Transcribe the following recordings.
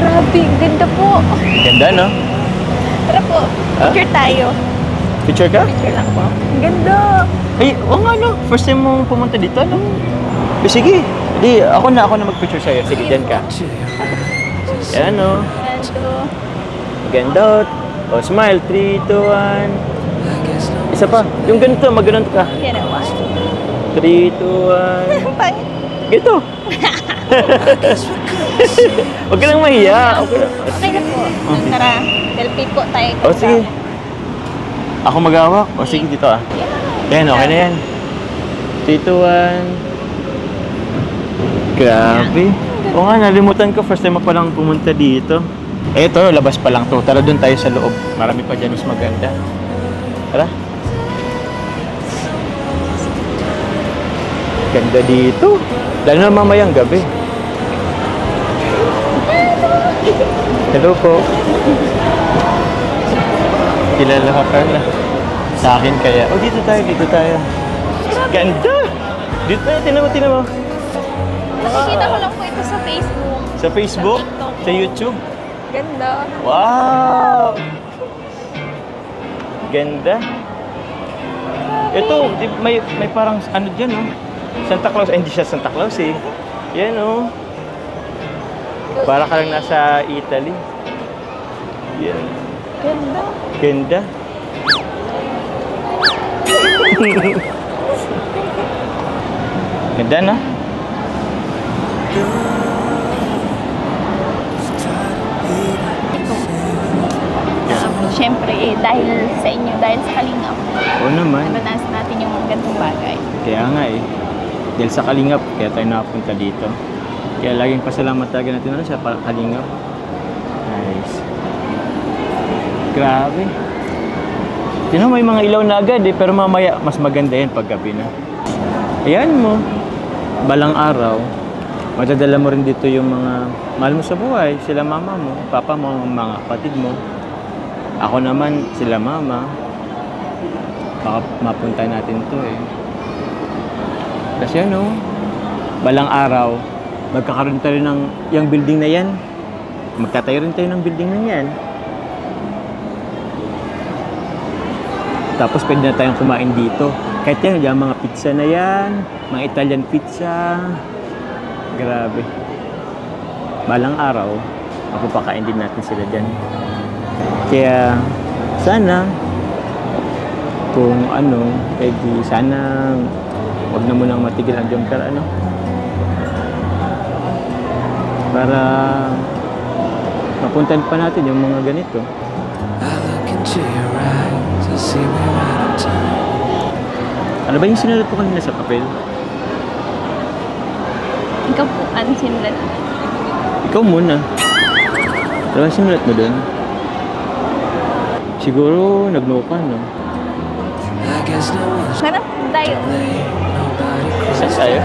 Grabe, ganda po. Ganda, no? Tara po, picture tayo. Picture ka? Picture lang po. Ang ganda. Ay, oo nga, no? First time mong pumunta dito, no? Eh, sige. Di, ako na mag-picture sa'yo. Sige, dyan ka. Yan, no? Ganda. Ganda. O, smile. 3, 2, 1. Isa pa. Yung ganito, mag-ganito ka. Ginawa. 3, 2, 1. Pang. Ganito. Huwag ka nang mahiya. Okay na. Okay na po. Tara, selfie po tayo. O, sige. Ako mag-awak? O, sige, dito ah. Yan, okay na yan. 3, 2, 1. Grabe. Oo nga, nalimutan ko. First time mo palang pumunta dito. Eh, ito, labas pa lang to. Tara, doon tayo sa loob. Marami pa dyan mas maganda. Tara. Ganda dito. Lalo na mamayang gabi. Hello po. Kilala ka, Carla. Sa akin kaya. Oh, dito tayo, dito tayo. Ganda! Dito tayo, tinan mo. Nakikita ko lang po ito sa Facebook. Sa Facebook? Sa TikTok. Sa YouTube? Ganda. Wow! Ganda. Ito, may parang ano dyan, no? Santa Claus. Ay, hindi siya Santa Claus, eh. Yan, oh. Para ka lang nasa Italy. Yan. Ganda. Ganda. Ganda, na? Siyempre, dahil sa inyo, dahil sa Kalingap, Oo naman. naranasan natin yung mga ganitong bagay. Kaya nga eh. Dahil sa Kalingap, kaya tayo nakapunta dito. Kaya laging pasalamat talaga natin sa Kalingap. Nice. Grabe. Tignan mo, may mga ilaw na agad eh, pero mamaya mas maganda yan pag gabi na. Ayan mo, balang araw, madadala mo rin dito yung mga mahal mo sa buhay, sila mama mo, papa mo, mga kapatid mo. Ako naman, sila mama. Baka mapunta natin to eh. Kasi ano, balang araw, magkakaroon tayo ng yung building na yan. Magtatayo rin tayo ng building na yan. Tapos pwede na tayong kumain dito. Kahit yan, yung mga pizza na yan, mga Italian pizza. Grabe. Balang araw, mapapakain din natin sila dyan. Kaya, sana, kung ano, pwede, sana, huwag na munang matigil ang Jomcar, ano? Para, mapuntahan pa natin yung mga ganito. Ano ba yung sinulat ko kanina sa papel? Ikaw po, ano sinulat? Ikaw muna. Ano ba sinulat mo dun? Siguro, nag-no ka, no? Hanap tayo. Saan tayo?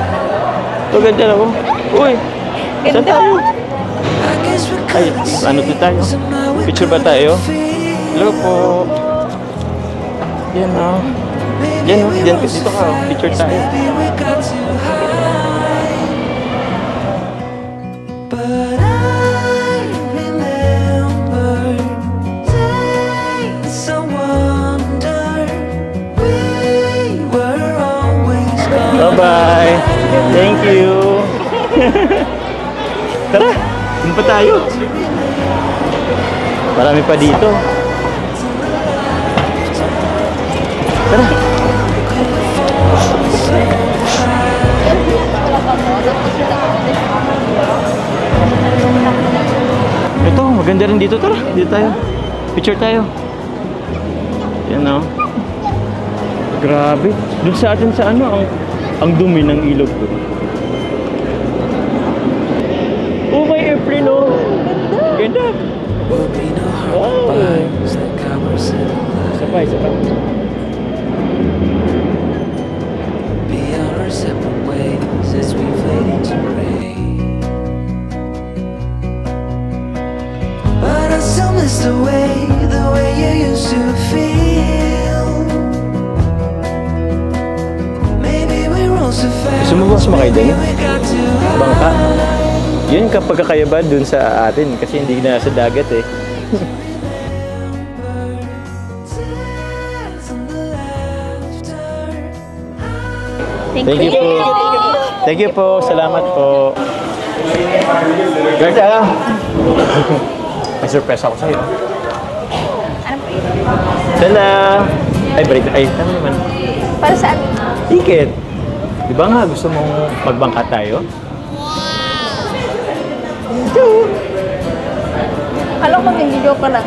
Ito, ganda ako. Uy! Saan Ganda. tayo? Ay, ano to tayo? Picture ba tayo? Hello po. Yan, no? Yan, no? Diyan, dito ka, oh. Picture tayo. Bye-bye. Thank you. Tara, dun pa tayo. Marami pa dito. Tara. Ito, maganda rin dito. Tara, dito tayo. Picture tayo. Yan, no? Grabe. Doon sa atin sa ano, ang dumi ng ilog ko. Oh, may airplane, oh. Ganda. Wow. Isa pa. But I still miss the way you used to feel. Maybe we're all so fast. Gusto mo ba sumakay din? Bangka? Yun kapag kakayaba dun sa atin kasi hindi na sa dagat eh. Thank Thank you you. po. Thank you po. Salamat po. Gerda! May surprise ako sa'yo. Ano po yun? Tala! Ay, balik. Ay, tama naman. Para saan? Ticket. Di ba nga gusto mong magbangka tayo? Alam ko mag-joke ka lang.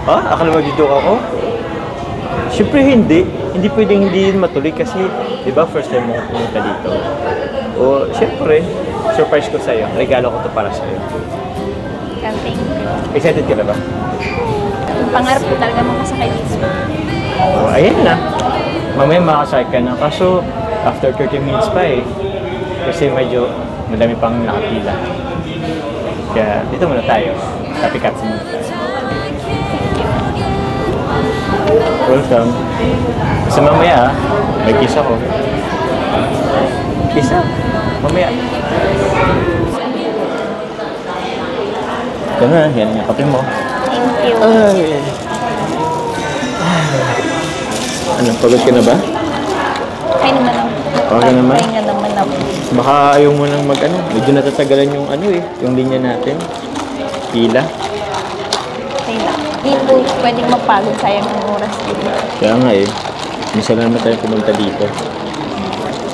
Ah, akala mag-joke ako? Siyempre hindi. Hindi pwedeng hindi yun matuloy kasi, di ba, first time mo pumunta dito. O, siyempre, surprise ko sa'yo. Regalo ko to para sa'yo. Thank you. Excited ka na ba? Pangarap ko talaga makasakay dito. O, ayan na. Mamaya makasakay ka na. Kaso, after 30 minutes pa eh. Kasi medyo madami pang nakapila. Kaya, dito muna tayo. Copycat muna tayo. Welcome. Kasi mamaya, may kiss ako. Kiss ako. Mamaya. Ito na, yan yung kape mo. Thank you. Ay. Ano, pagod ka na ba? Kaya naman ako. Okay ka naman? Kaya naman ako. Baka ayaw mo nang mag-ano. Medyo natatagalan yung ano eh, yung linya natin. Pila. Kaya lang. Hindi po pwedeng mapagod, sayang ng oras dito. Kaya nga eh. Minsan na naman tayo pumunta dito.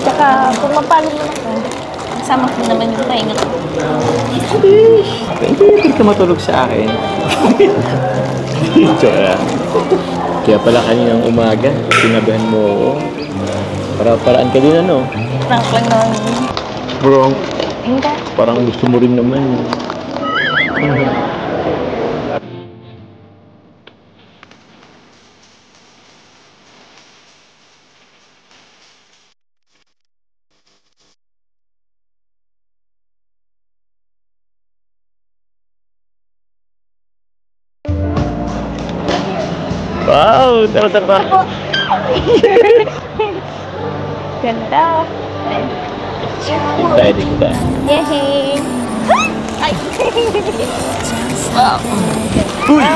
Tsaka kung mapagod mo ako, kasama ko naman yung pahinga ko. Hindi ka matulog sa akin. Tsaka. Kaya pala kaninang umaga, sinabihan mo ako. Para-paraan ka din ano. Prank lang naman. Bro, Hindi. parang gusto mo rin naman. Wow! Tara, tara. Ganda. Kita, kita. Yehey! Ay! Uy!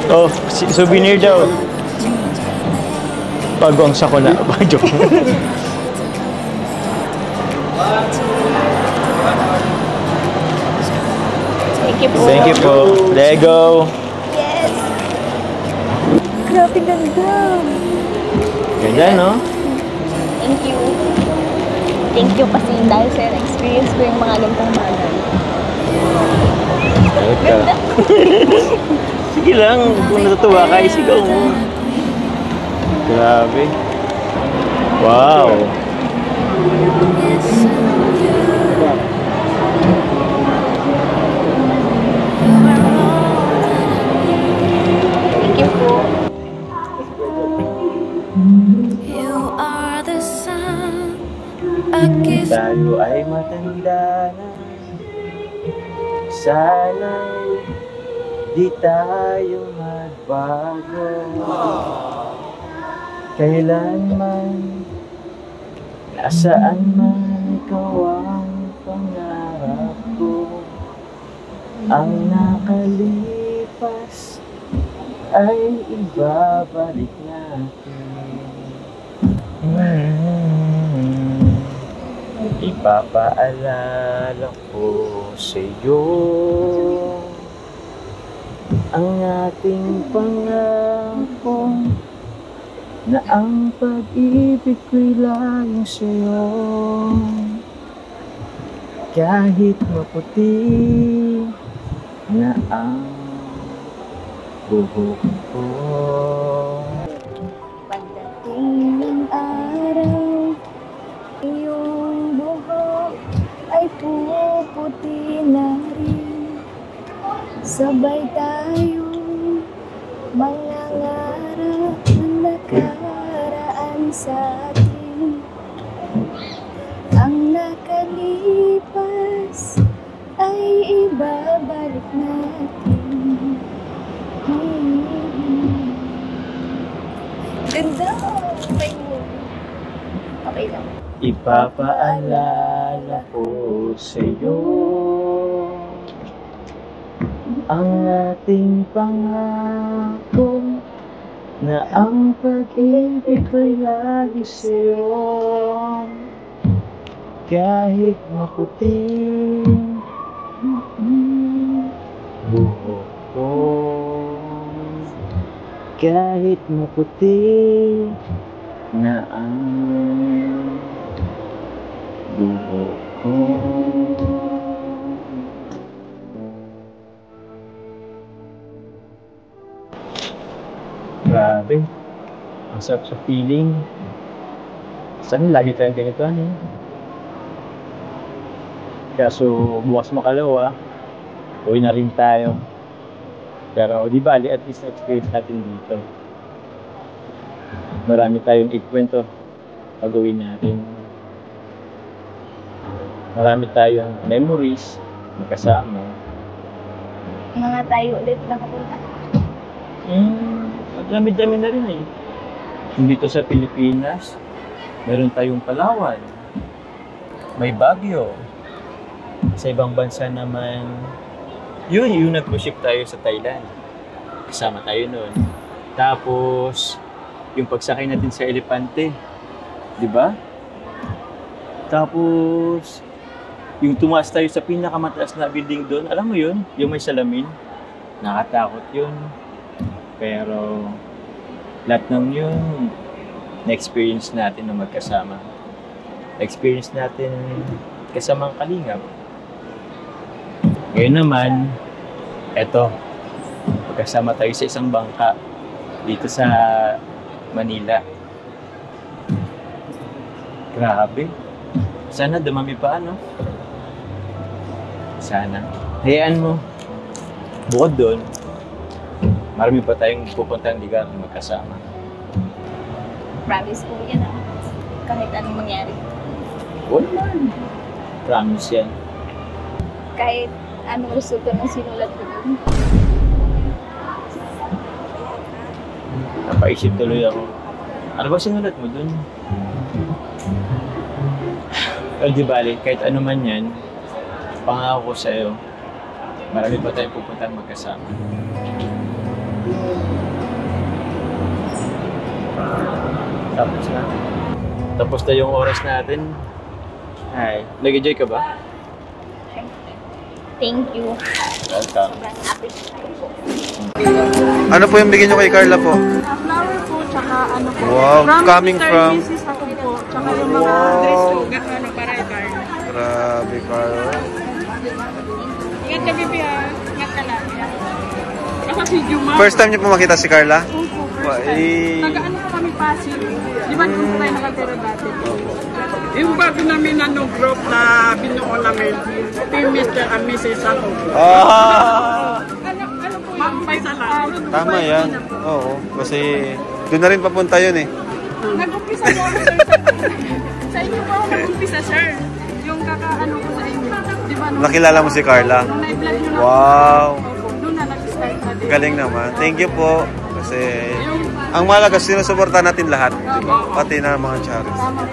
Oh, souvenir daw. Bago ang sako na. Joke. Thank you po. Thank you po. Lego. Yes! Grabe ganda. Ganda, no? Thank you. Thank you kasi dahil sa experience ko yung mga gantong bagay. Ganda. Sige lang. Kung natutuwa ka, isigaw mo. Grabe. Wow. Thank you po. You are the sun, a gift. Tayo ay matanda na. Sana'y di tayo magbago. Kailanman, nasaan man ikaw ang pangarap ko. Ang nakalipas ay ibabalik natin. Ipapaalala ko sa'yo ang ating pangako na ang pag-ibig ko'y laging sa'yo. Kahit maputi na ang buhok ko. Pagdating ng araw, iyong buhok ay puputi na rin. Sabay tayong mangangarap ng nakaraan sa atin. Ang nakalipas ay ibabalik natin. Ganda! Okay mo. Okay lang. Ipapaalala ko sa'yo ang ating pangako na ang pag-ibig ko'y lagi sa'yo. Kahit maputing buhok ko, kahit maputi na ang buhok ko. Grabe, ang sarap sa feeling. Sana lagi tayong ganito, ano? Kaso bukas makalawa, uwi na rin tayo. Pero di bali, at least na-experience natin dito. Marami tayong ikwento pag uwi natin. Marami tayong memories magkasama. Mga tayo ulit nakapunta. Dami-dami na rin eh. Dito sa Pilipinas, meron tayong Palawan, may Baguio. Sa ibang bansa naman, yung nag-ship tayo sa Thailand. Kasama tayo noon. Tapos, yung pagsakay natin sa Elepante. Di ba? Tapos, yung tumaas tayo sa pinakamataas na building doon. Alam mo yun? Yung may salamin. Nakatakot yun. Pero, lahat ng yun, na-experience natin na magkasama. Na-experience natin kasamang kalingap. Ngayon naman, eto, magkasama tayo sa isang bangka dito sa Manila. Grabe. Sana dumami pa, ano? Sana. Hayaan mo. Bukod doon, marami pa tayong pupuntang lugar na magkasama. Promise ko yan ah. Kahit anong mangyari. Oo naman. Promise yan. Kahit anong resulta ng sinulat ko dun. Napaisip tuloy ako. Ano ba sinulat mo dun? Pero di bali, kahit ano man yan, pangako ko sa'yo, marami pa tayong pupuntang magkasama. Tapos na. Tapos na yung oras natin. Ay, nag-enjoy ka ba? Thank you. Welcome. Sobrang appreciate ko po. Ano po yung bigyan nyo kay Carla po? Flower po, tsaka ano po. Wow, coming Mr. from... Mrs. ako po, tsaka yung mga dress ko, ano, para-para. Grabe, Carla. Ingat ka, Bibi, ha? Ingat ka lang. Ako si Juma. First time nyo po makita si Carla? Opo, first time. Nag-ano po kami Pasig. Di ba doon po tayo nakatira dati? Yung bago namin group na binuo namin, Team Mr. and Mrs. ako. Ah! Ano po Ma'am Faisal lang. Tama yan. Oo, kasi doon na rin papunta yun eh. Nag-umpisa po ako, sir. Sa inyo po ako nag-umpisa, sir. Yung kaka-ano ko sa inyo. Di ba? Nakilala mo si Carla? Nung na-vlog nyo na. Wow! Doon na nag-start na din. Galing naman. Thank you po. Kasi ang malaga, sinusuporta natin lahat. Pati na mga charities. Tama.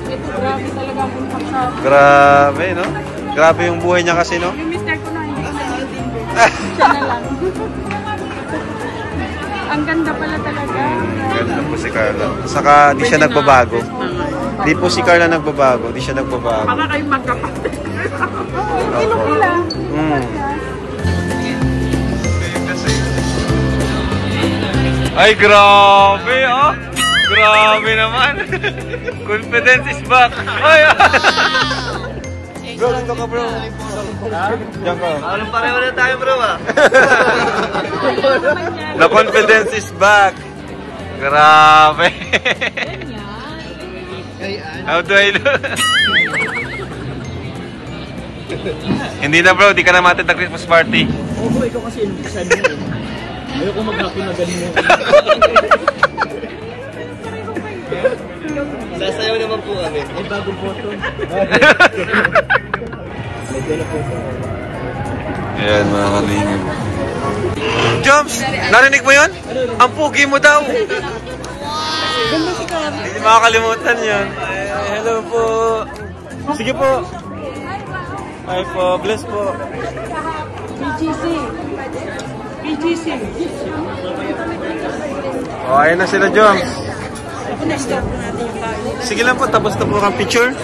Ito, grabe talaga ang pagsama. Grabe, no? Grabe yung buhay niya kasi, no? Yung mister ko na hindi ko nag-intindi. Siya na lang. Ang ganda pala talaga. Ganda po si Carla. Saka di siya nagbabago. Di po si Carla nagbabago. Di siya nagbabago. Para kayong magkapatid. Yung ilong nila. Ay, grabe, oh! Grabe naman! Confidence is back! Ay! Bro, dito ka, bro. Diyan ka. Anong pareho na tayo, bro, ah? The confidence is back! Grabe! How do I do? Hindi na, bro. Di ka na matid na Christmas party. Oo, ikaw kasi inubusan mo eh. Ayoko maghapon na galing mo. Sasayaw naman po kami. Ay, bagong photo. Ayan, mga kalingin. Jumps! Narinig mo yun? Ang pugi mo daw! Hindi makakalimutan yun. Hello po. Sige po. Hi po. Bless po. PGC. Oh, ayun na sila, Joms. Sige lang po, tapos na po ang picture.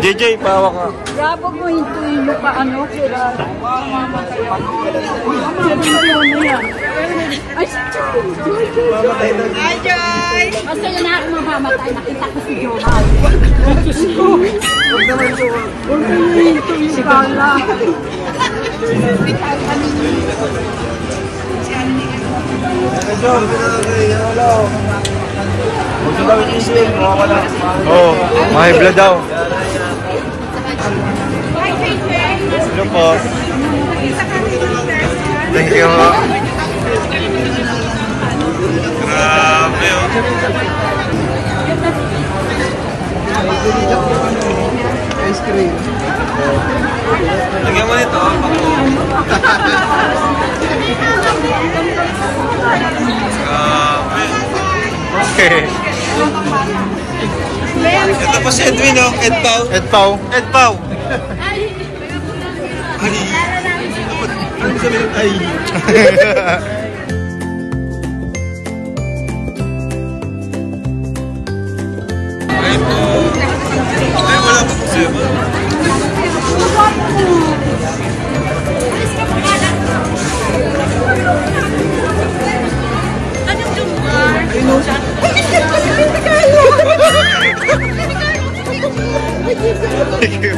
JJ, pahawak ka. Bravo mo, hintuin mo pa ano, sila. Ay, si Joy! Hi, Joy! Basta yun na ako mamamatay, nakita ko si Joy. Diyos ko! Huwag naman Joy. Hintuin ka lang. Oh, may blood daw. Hello po. Thank you. Grabe oh. Ice cream. Lagyan mo nito. Okay. Ito po si Edwin, no? Ed Pau. Ed Pau. Ed Pau. Ano sabi ng ay? Ay po. Ay, wala pa po siya ba? Thank you.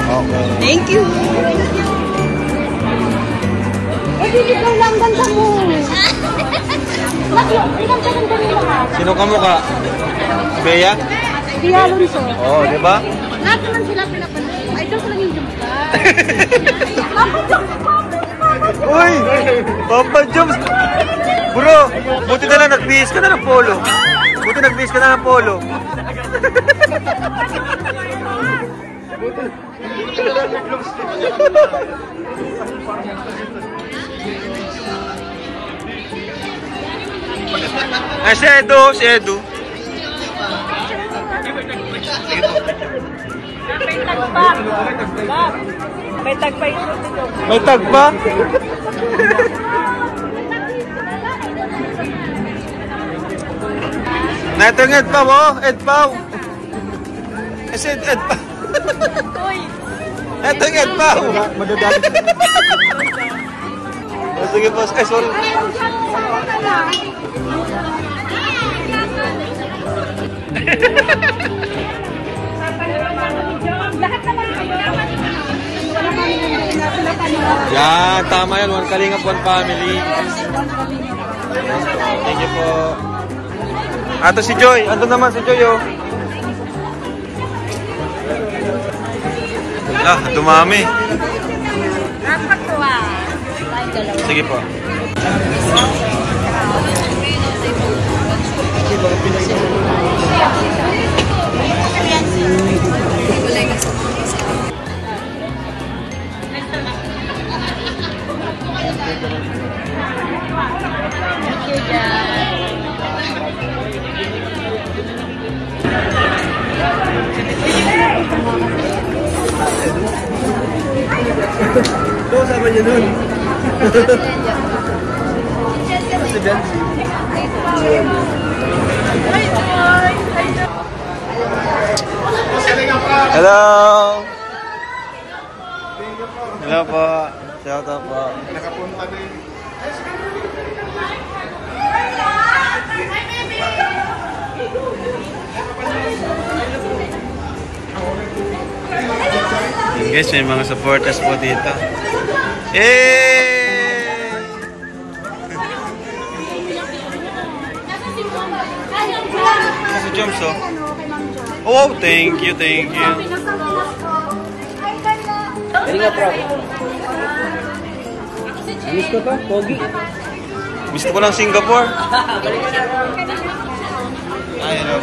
Okay. Thank you. Eh, ikaw lang ganda mo. Ilang ganda nila lahat. Sino ka mukha? Bea? Di Alonso. Oo, di ba? Lahat naman sila pinapanood. Ay, ito ko lang yung jumpa. Uy! Papa Joms! Bro, buti na lang nagbihis ka na ng polo. Buti nagbihis ka na ng polo. Ay, si Edu, si Edu. May tagpa ito. May tag pa? Nato yung Ed Pau, oh. Ed Pau. Kasi Ed Pau. Nato yung Ed Pau. Madadali. Sige po. Ay, sorry. Yan, tama yan. One Kalingap, one family. Thank you po. Ato si Joy. Ando naman si Joy, oh. Ah, dumami. Sige po. Ito, sama niya nun. Hello! Hello po. Shout out po. Nakapunta din. Guys, may mga supporters po dito. Eh! Si Joms, oh. Oh, thank you, thank you. Gusto ko, Pogi. Gusto ko lang Singapore. Ay, hello.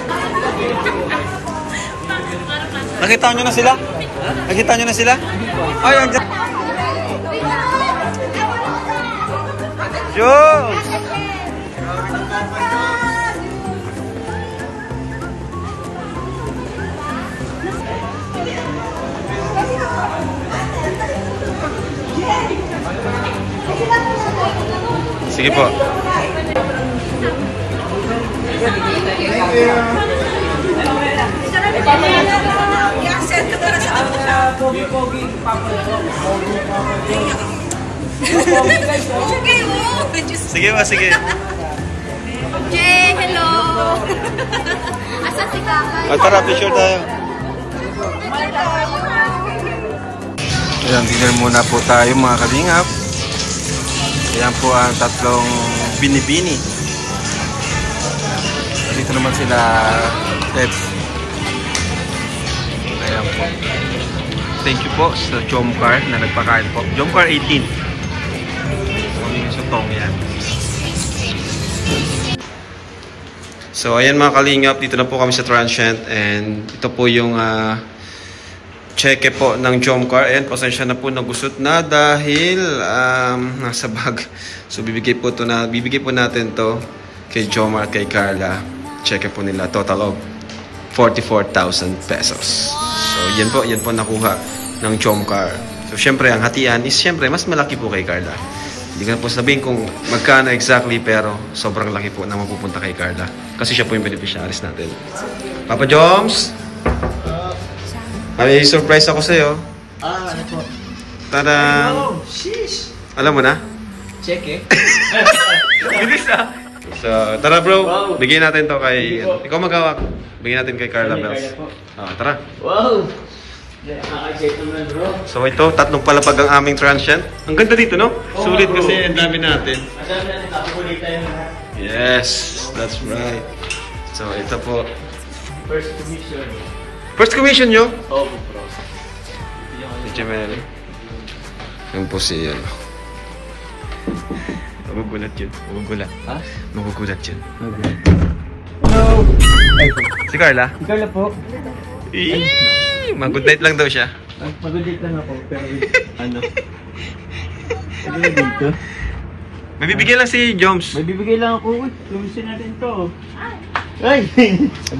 Nakita nyo na sila? Nakita nyo na sila? Ay, andyan. Jones! Sige po. Sige ba, sige. Jay, hello! Asa si Kakay? Tara, picture tayo. Ayan, dinner muna po tayo mga kalingap. Ayan po ang tatlong binibini. Dito naman sila Teds. Ayan po. Thank you po sa Jomcar na nagpakain po. Jomcar 18. Kami yung sutong yan. So ayan mga kalingap, dito na po kami sa Transient and ito po yung cheque po ng Jomcar. Ayan, pasensya na po nagusot na dahil nasa bag. So bibigay po natin to kay Jomar at kay Carla. Cheque po nila, total of 44,000 pesos. So yan po nakuha ng Jomcar. So syempre ang hatian is syempre mas malaki po kay Carla. Hindi ko na po sabihin kung magkano exactly pero sobrang laki po na mapupunta kay Carla. Kasi siya po yung beneficiaries natin. Papa Joms! May surprise ako sa'yo. Ano po? Tada! Oh, sheesh! Alam mo na? Check eh. Bilis ah! So, tara bro. Bigyan natin to kay... Ikaw maghawak. Bigyan natin kay Carla Bells. Tara. Wow! Nakaka-excited naman bro. So ito, tatlong palapag ang aming Transient. Ang ganda dito, no? Sulit kasi ang dami natin. Ang dami natin kapukulit tayo lahat. Yes, that's right. So ito po. First commission. First commission nyo? Oo bro. Si Jamel. Yan po si ano. Magugulat yun. Magugulat. Ha? Magugulat yun. Okay. Hello! Si Carla? Si Carla po. Mag-good night lang daw siya. Mag-good lang ako, pero ano? Ano na dito? May bibigyan lang si Joms. May bibigay lang ako. Uy, lumisin natin to. Ay!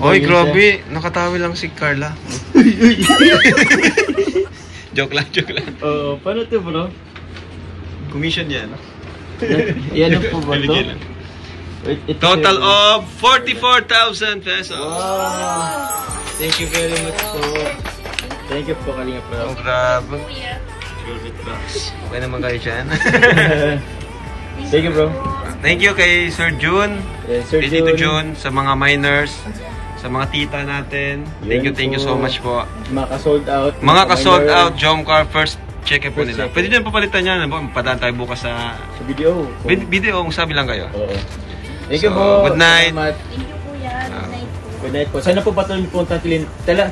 Oy, grabe. Nakatawi lang si Carla. Joke lang. Oo, paano to bro? Commission yan. Yan po ba to? Bibigyan lang. Wait, ito Total sa'yo. of 44,000 pesos. Wow! Thank you very much po. Thank you po, Kalinga Pro. Oh, grabe. Okay naman kayo dyan. Thank you, bro. Thank you kay Sir June. Yes, Sir Kay Tito June. June, sa mga miners, sa mga tita natin. Thank you so much po. Mga ka-sold out. Mga ka-sold out, Jomcar, first check po First nila. check. Pwede din papalitan yan. Padaan tayo bukas sa Sa video. video, kung sabi lang kayo. Oo. Thank you So, po. good night. Salamat. Thank you, Kuya. Good night po. Good night po. Sana po patuloy po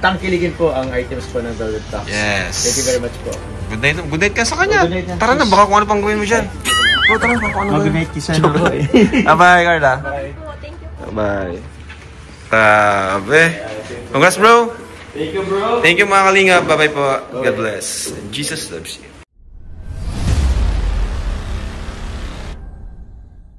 tangkiligin po ang items po ng Velvet Talks. Yes. Thank you very much po. Good night ka sa kanya. Oh, good night na. Tara na, baka kung ano pang gawin mo dyan. Bro, tara na, baka kung ano Good gawin. night kisa na po eh. Bye, Carla. Bye. Thank you. Bye. Tabe. Congrats, bro. Thank you, bro. Thank you, mga kalinga. Bye-bye po. God bless. Jesus loves you.